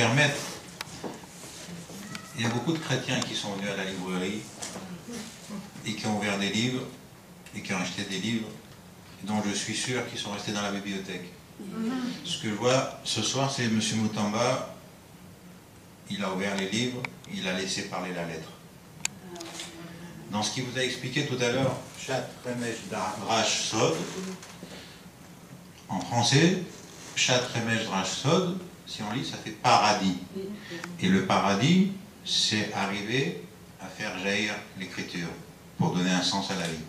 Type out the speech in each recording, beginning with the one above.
permettre, il y a beaucoup de chrétiens qui sont venus à la librairie et qui ont ouvert des livres et qui ont acheté des livres dont je suis sûr qu'ils sont restés dans la bibliothèque. Ce que je vois ce soir, c'est M. Moutamba, il a ouvert les livres, il a laissé parler la lettre. Dans ce qu'il vous a expliqué tout à l'heure, Chat Remesh Drash Sod, en français, Chat Remesh Drash Sod, si on lit, ça fait paradis. Et le paradis, c'est arriver à faire jaillir l'écriture pour donner un sens à la vie.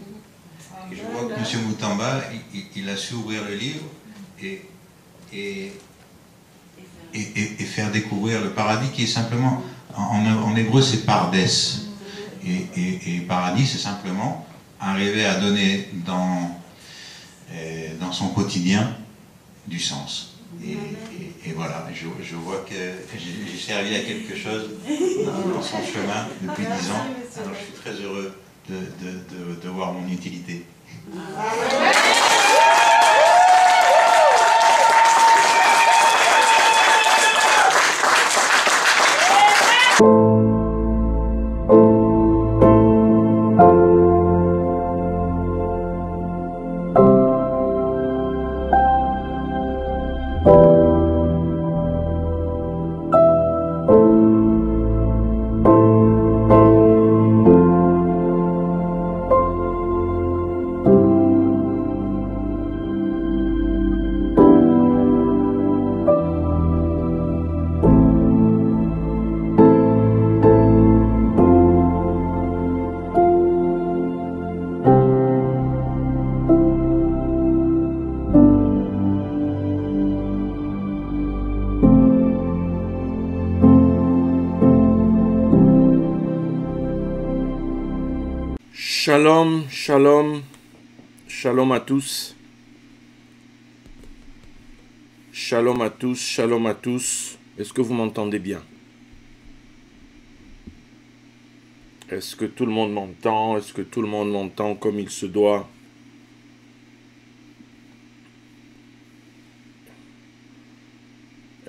Et je vois que M. Moutamba, il a su ouvrir le livre et faire découvrir le paradis qui est simplement, en hébreu c'est Pardes. Et paradis c'est simplement arriver à donner dans son quotidien du sens. Et voilà, je vois que j'ai servi à quelque chose dans son chemin depuis 10 ans. Alors je suis très heureux de voir mon utilité. Shalom, shalom, shalom à tous. Shalom à tous, shalom à tous. Est-ce que vous m'entendez bien? Est-ce que tout le monde m'entend? Est-ce que tout le monde m'entend comme il se doit?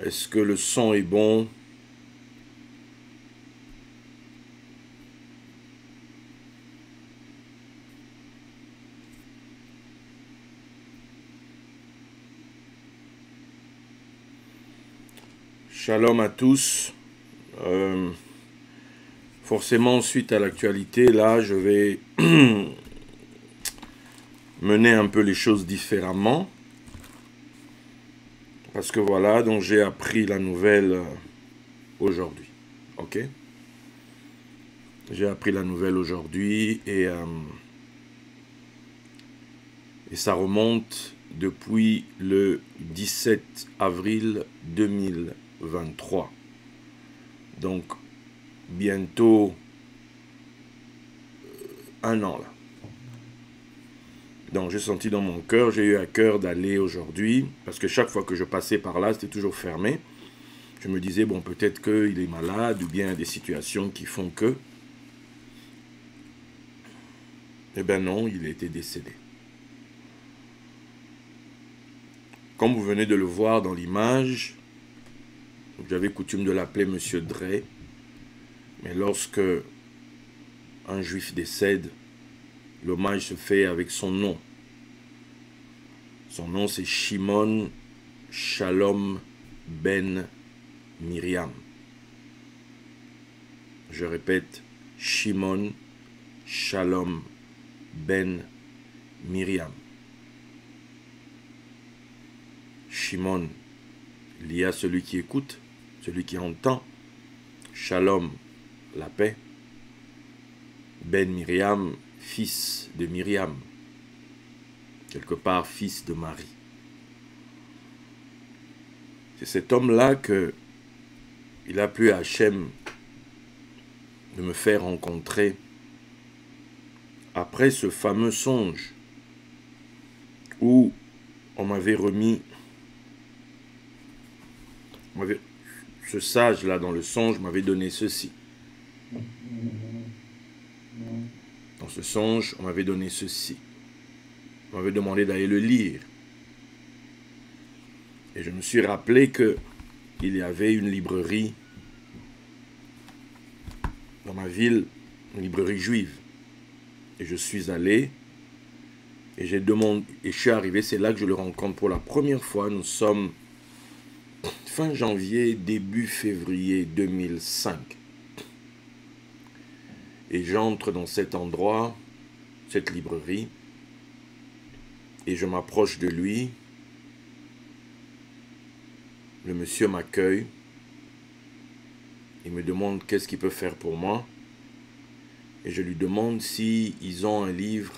Est-ce que le son est bon? Shalom à tous. Forcément, suite à l'actualité, là, je vais mener un peu les choses différemment. Parce que voilà, donc j'ai appris la nouvelle aujourd'hui. Ok? J'ai appris la nouvelle aujourd'hui et ça remonte depuis le 17 avril 2023. Donc, bientôt un an là. Donc, j'ai senti dans mon cœur, j'ai eu à cœur d'aller aujourd'hui, parce que chaque fois que je passais par là, c'était toujours fermé. Je me disais, bon, peut-être qu'il est malade, ou bien des situations qui font que. Eh bien non, il a été décédé. Comme vous venez de le voir dans l'image, j'avais coutume de l'appeler Monsieur Dre, mais lorsque un juif décède, l'hommage se fait avec son nom. Son nom c'est Shimon Shalom Ben Miriam. Je répète, Shimon Shalom Ben Miriam. Shimon, il y a celui qui écoute, celui qui entend. Shalom, la paix. Ben Miriam, fils de Myriam. Quelque part, fils de Marie. C'est cet homme-là que il a plu à Hachem de me faire rencontrer après ce fameux songe où on m'avait remis ce sage-là dans le songe m'avait donné ceci. Dans ce songe, on m'avait donné ceci. On m'avait demandé d'aller le lire. Et je me suis rappelé que il y avait une librairie dans ma ville, une librairie juive. Et je suis allé, et j'ai demandé, et je suis arrivé, c'est là que je le rencontre pour la première fois. Nous sommes fin janvier, début février 2005. Et j'entre dans cet endroit, cette librairie, et je m'approche de lui. Le monsieur m'accueille. Il me demande qu'est-ce qu'il peut faire pour moi. Et je lui demande si ils ont un livre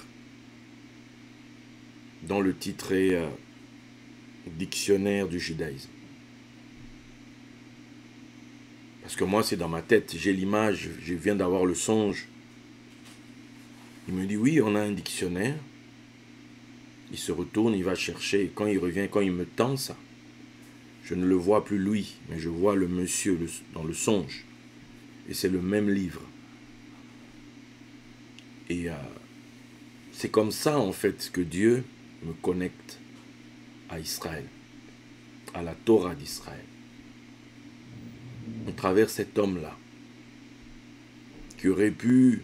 dont le titre est Dictionnaire du judaïsme. Parce que moi, c'est dans ma tête. J'ai l'image, je viens d'avoir le songe. Il me dit, oui, on a un dictionnaire. Il se retourne, il va chercher. Et quand il revient, quand il me tend ça, je ne le vois plus lui, mais je vois le monsieur dans le songe. Et c'est le même livre. Et c'est comme ça, en fait, que Dieu me connecte à Israël, à la Torah d'Israël. À travers cet homme-là, qui aurait pu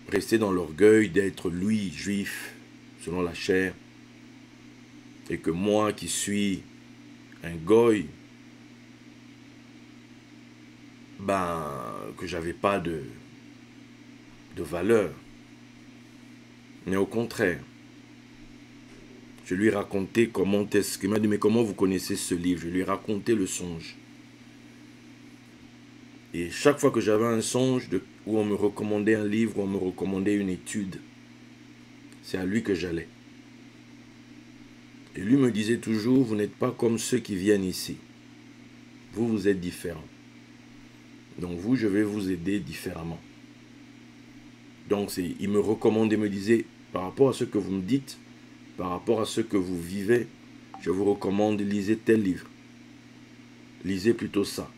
rester dans l'orgueil d'être lui, juif, selon la chair, et que moi qui suis un goy, que j'avais pas de valeur. Mais au contraire, je lui ai raconté comment est-ce qu'il m'a dit, mais comment vous connaissez ce livre? Je lui ai raconté le songe. Et chaque fois que j'avais un songe où on me recommandait un livre, où on me recommandait une étude, c'est à lui que j'allais. Et lui me disait toujours, vous n'êtes pas comme ceux qui viennent ici. Vous, vous êtes différents. Donc vous, je vais vous aider différemment. Donc il me recommandait, me disait, par rapport à ce que vous me dites, par rapport à ce que vous vivez, je vous recommande, lisez tel livre. Lisez plutôt ça.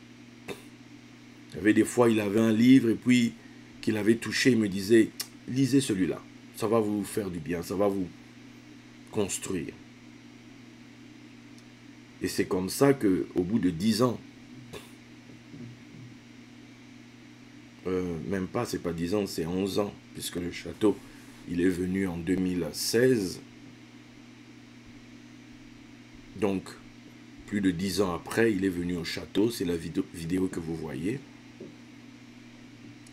Il y avait des fois, il avait un livre et puis qu'il avait touché, il me disait, lisez celui-là. Ça va vous faire du bien, ça va vous construire. Et c'est comme ça qu'au bout de 10 ans, même pas, c'est pas 10 ans, c'est 11 ans, puisque le château, il est venu en 2016. Donc, plus de 10 ans après, il est venu au château, c'est la vidéo que vous voyez.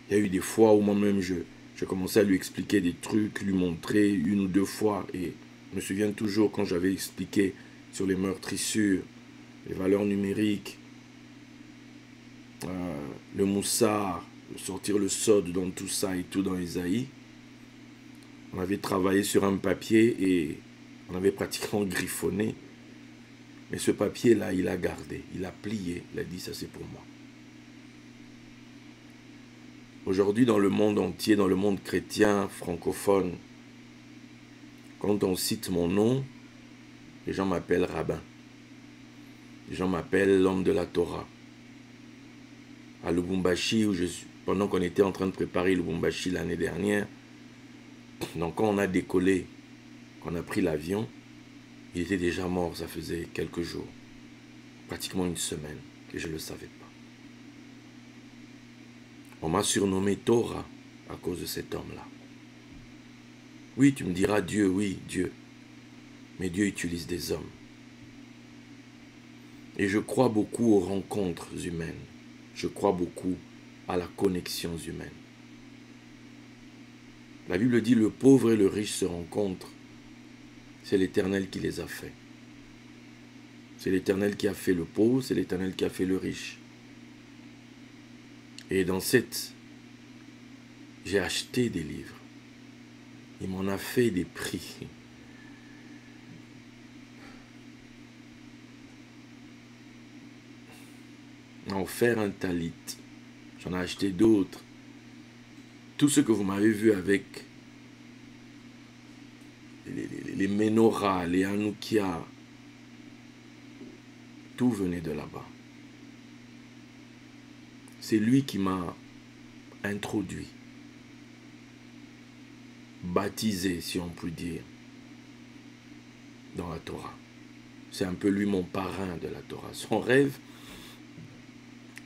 Il y a eu des fois où moi-même, je commençais à lui expliquer des trucs, lui montrer une ou deux fois, et je me souviens toujours quand j'avais expliqué sur les meurtrissures, les valeurs numériques, le moussard, sortir le sod dans tout ça et tout dans Ésaïe. On avait travaillé sur un papier et on avait pratiquement griffonné. Mais ce papier-là, il a gardé, il a plié, il a dit ça c'est pour moi. Aujourd'hui, dans le monde entier, dans le monde chrétien, francophone, quand on cite mon nom, les gens m'appellent rabbin. Les gens m'appellent l'homme de la Torah. À Lubumbashi, pendant qu'on était en train de préparer Lubumbashi l'année dernière, donc quand on a décollé, qu'on a pris l'avion, il était déjà mort, ça faisait quelques jours, pratiquement une semaine, que je ne le savais pas. On m'a surnommé Torah à cause de cet homme-là. Oui, tu me diras Dieu, oui, Dieu. Mais Dieu utilise des hommes. Et je crois beaucoup aux rencontres humaines. Je crois beaucoup à la connexion humaine. La Bible dit, le pauvre et le riche se rencontrent. C'est l'Éternel qui les a faits. C'est l'Éternel qui a fait le pauvre, c'est l'Éternel qui a fait le riche. Et dans cette, j'ai acheté des livres. Il m'en a fait des prix. Il m'a offert un talit. J'en ai acheté d'autres. Tout ce que vous m'avez vu avec les menorahs, les hanoukia, tout venait de là-bas. C'est lui qui m'a introduit, baptisé, si on peut dire, dans la Torah. C'est un peu lui mon parrain de la Torah. Son rêve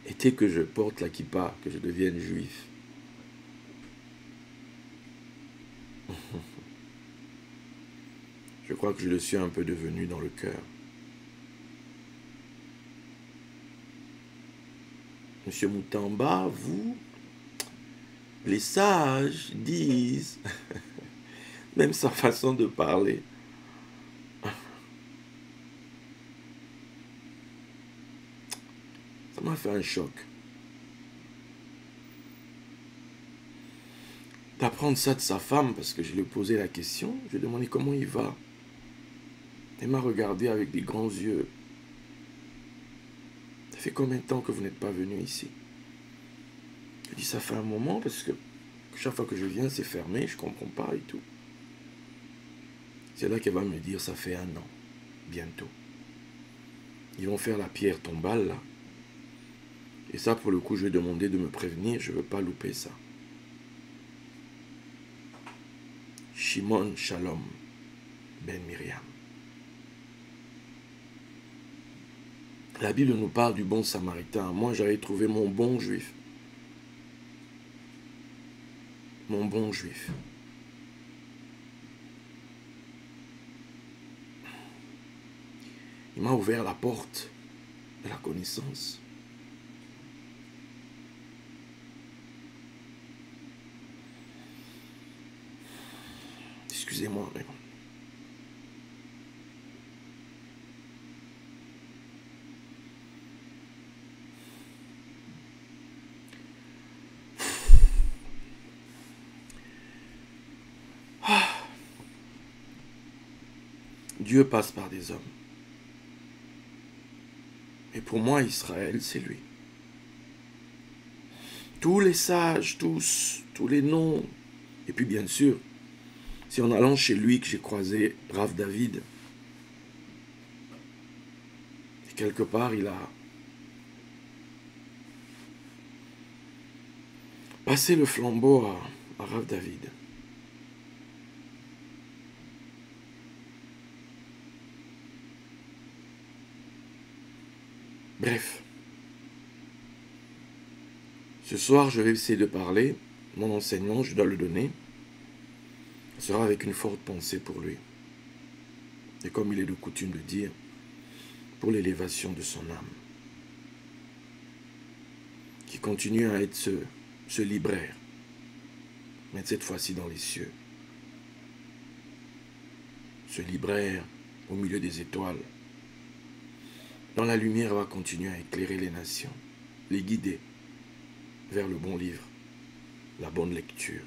était que je porte la kippa, que je devienne juif. Je crois que je le suis un peu devenu dans le cœur. Monsieur Moutamba, vous, les sages disent, même sa façon de parler, ça m'a fait un choc. D'apprendre ça de sa femme, parce que je lui ai posé la question, je lui ai demandé comment il va. Elle m'a regardé avec des grands yeux. Ça fait combien de temps que vous n'êtes pas venu ici? Je dis, ça fait un moment, parce que chaque fois que je viens, c'est fermé, je ne comprends pas et tout. C'est là qu'elle va me dire, ça fait 1 an, bientôt. Ils vont faire la pierre tombale, là. Et ça, pour le coup, je lui ai demandé de me prévenir, je ne veux pas louper ça. Shimon Shalom Ben Miriam. La Bible nous parle du bon samaritain. Moi, j'avais trouvé mon bon juif. Mon bon juif. Il m'a ouvert la porte de la connaissance. Excusez-moi, mais... Dieu passe par des hommes. Et pour moi, Israël, c'est lui. Tous les sages, tous les noms. Et puis bien sûr, c'est en allant chez lui que j'ai croisé Rav David. Et quelque part, il a passé le flambeau à Rav David. Bref. Ce soir, je vais essayer de parler. Mon enseignement, je dois le donner. Ce sera avec une forte pensée pour lui. Et comme il est de coutume de dire, pour l'élévation de son âme. Qui continue à être ce libraire. Mais cette fois-ci dans les cieux. Ce libraire au milieu des étoiles. Dans la lumière va continuer à éclairer les nations, les guider vers le bon livre, la bonne lecture.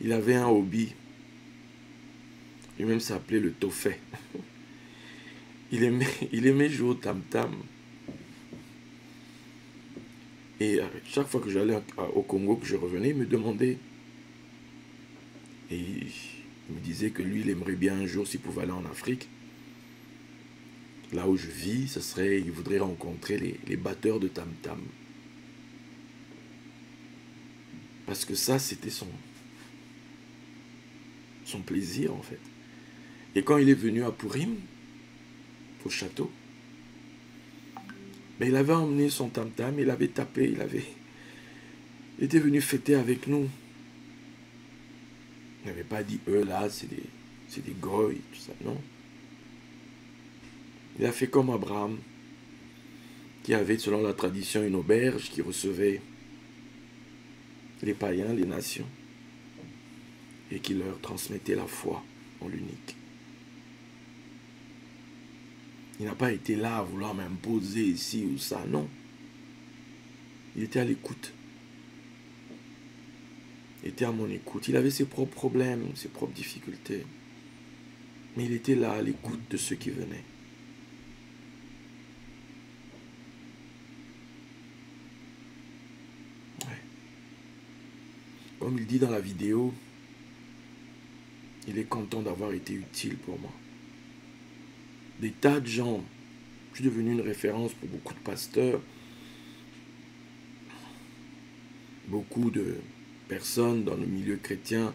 Il avait un hobby, lui-même s'appelait le tofet. Il aimait jouer au tam-tam. Et chaque fois que j'allais au Congo, que je revenais, il me demandait. Et il me disait que lui, il aimerait bien un jour, s'il pouvait aller en Afrique. Là où je vis, il voudrait rencontrer les batteurs de tam-tam. Parce que ça, c'était son plaisir, en fait. Et quand il est venu à Purim, au château, il avait emmené son tam-tam, il avait tapé, il était venu fêter avec nous. Il n'avait pas dit, eux là, c'est des goy, tout ça, non. Il a fait comme Abraham, qui avait, selon la tradition, une auberge qui recevait les païens, les nations, et qui leur transmettait la foi en l'unique. Il n'a pas été là à vouloir m'imposer ici ou ça, non. Il était à l'écoute. Il était à mon écoute. Il avait ses propres problèmes, ses propres difficultés. Mais il était là à l'écoute de ceux qui venaient. Comme il dit dans la vidéo, il est content d'avoir été utile pour moi. Des tas de gens, je suis devenu une référence pour beaucoup de pasteurs, beaucoup de personnes dans le milieu chrétien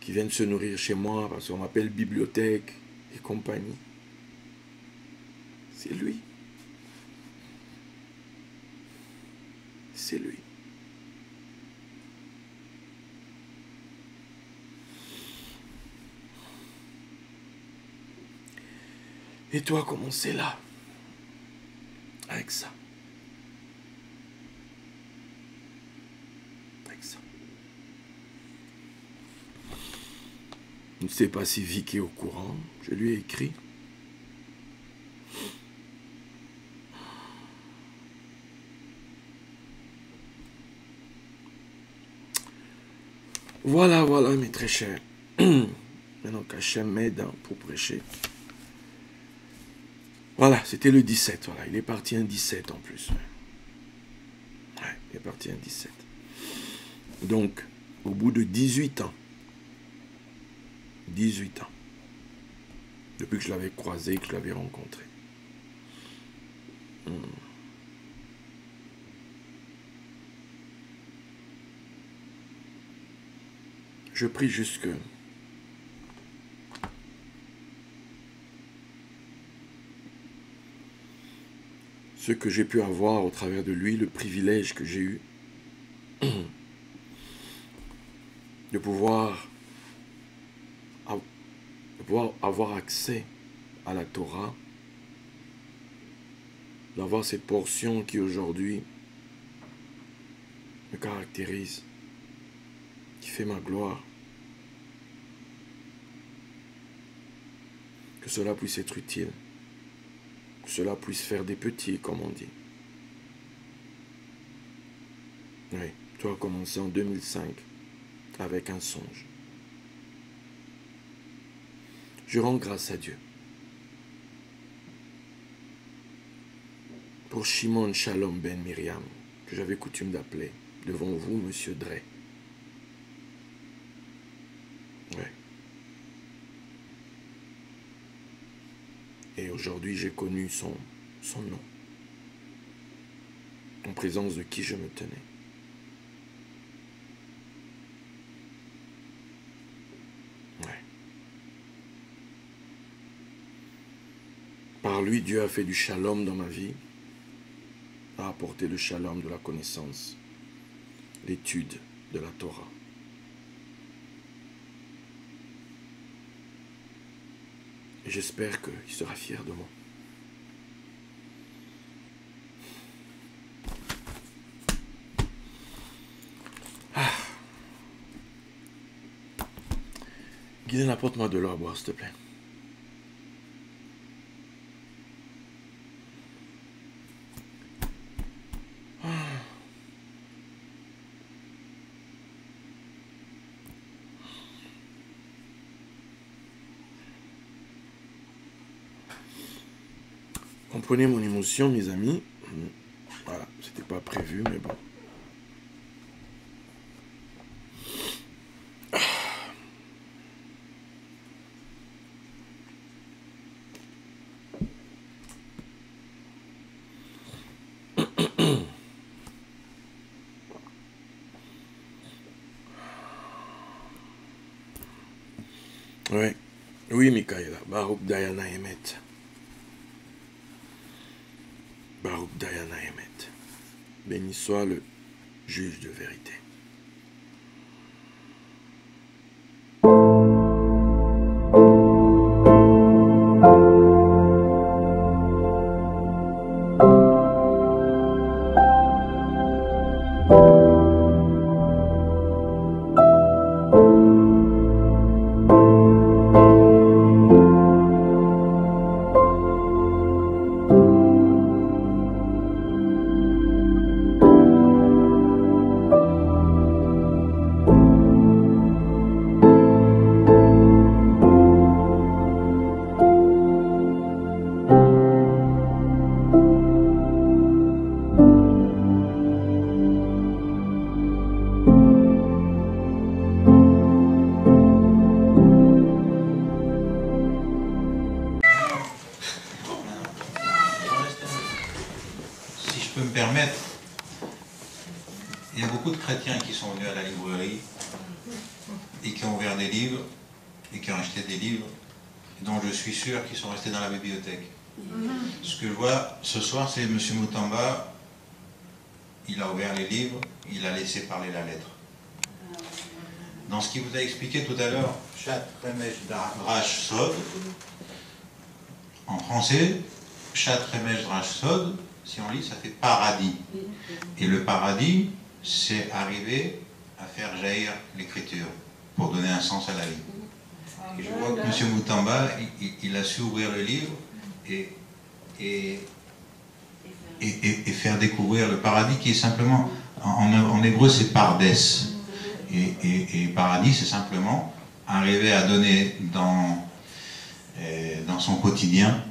qui viennent se nourrir chez moi parce qu'on m'appelle bibliothèque et compagnie. C'est lui. C'est lui. Et toi, comment c'est là? Avec ça. Avec ça. Je ne sais pas si Vicky est au courant. Je lui ai écrit. Voilà, voilà, mes très chers. Maintenant qu'Hachem m'aide pour prêcher. Voilà, c'était le 17. Voilà, il est parti un 17 en plus. Ouais, il est parti un 17. Donc, au bout de 18 ans. 18 ans. Depuis que je l'avais croisé, que je l'avais rencontré. Je prie juste que ce que j'ai pu avoir au travers de lui, le privilège que j'ai eu de pouvoir avoir accès à la Torah, d'avoir cette portion qui aujourd'hui me caractérise, qui fait ma gloire, que cela puisse être utile, que cela puisse faire des petits, comme on dit. Oui, tu as commencé en 2005 avec un songe. Je rends grâce à Dieu pour Shimon Shalom Ben Miriam, que j'avais coutume d'appeler devant vous, Monsieur Dre. Oui. Et aujourd'hui, j'ai connu son nom, en présence de qui je me tenais. Ouais. Par lui, Dieu a fait du shalom dans ma vie, a apporté le shalom de la connaissance, l'étude de la Torah. Et j'espère qu'il sera fier de moi. Ah. Guilaine, apporte-moi de l'eau à boire, s'il te plaît. Ah. Comprenez mon émotion, mes amis. Voilà, c'était pas prévu, mais bon. Oui, oui, Mikaela. Baruch Dayana Emet. Baruch Dayana Emet. Béni soit le juge de vérité. Il y a beaucoup de chrétiens qui sont venus à la librairie et qui ont ouvert des des livres et qui ont acheté des livres dont je suis sûr qu'ils sont restés dans la bibliothèque. Ce que je vois ce soir, c'est M. Moutamba, il a ouvert les livres, il a laissé parler la lettre. Dans ce qu'il vous a expliqué tout à l'heure, Chat Remesh Drash Sod, en français, Chat Remesh Drash Sod, si on lit, ça fait paradis. Et le paradis, c'est arriver à faire jaillir l'écriture pour donner un sens à la vie. Et je vois que M. Moutamba, il a su ouvrir le livre et faire découvrir le paradis qui est simplement, en hébreu c'est pardes. Et paradis c'est simplement arriver à donner dans son quotidien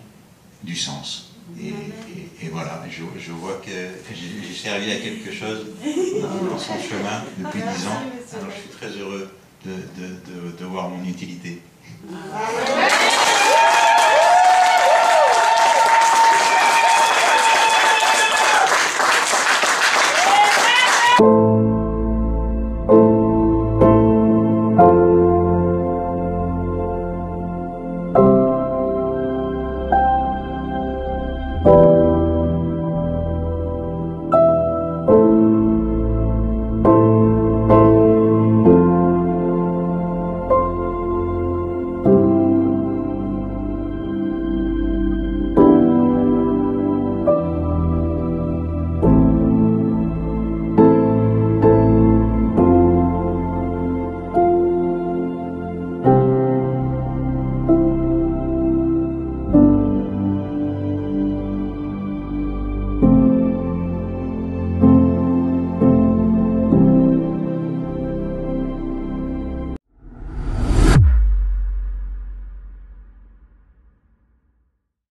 du sens. Et voilà, je vois que j'ai servi à quelque chose dans son chemin depuis 10 ans. Alors je suis très heureux de voir mon utilité.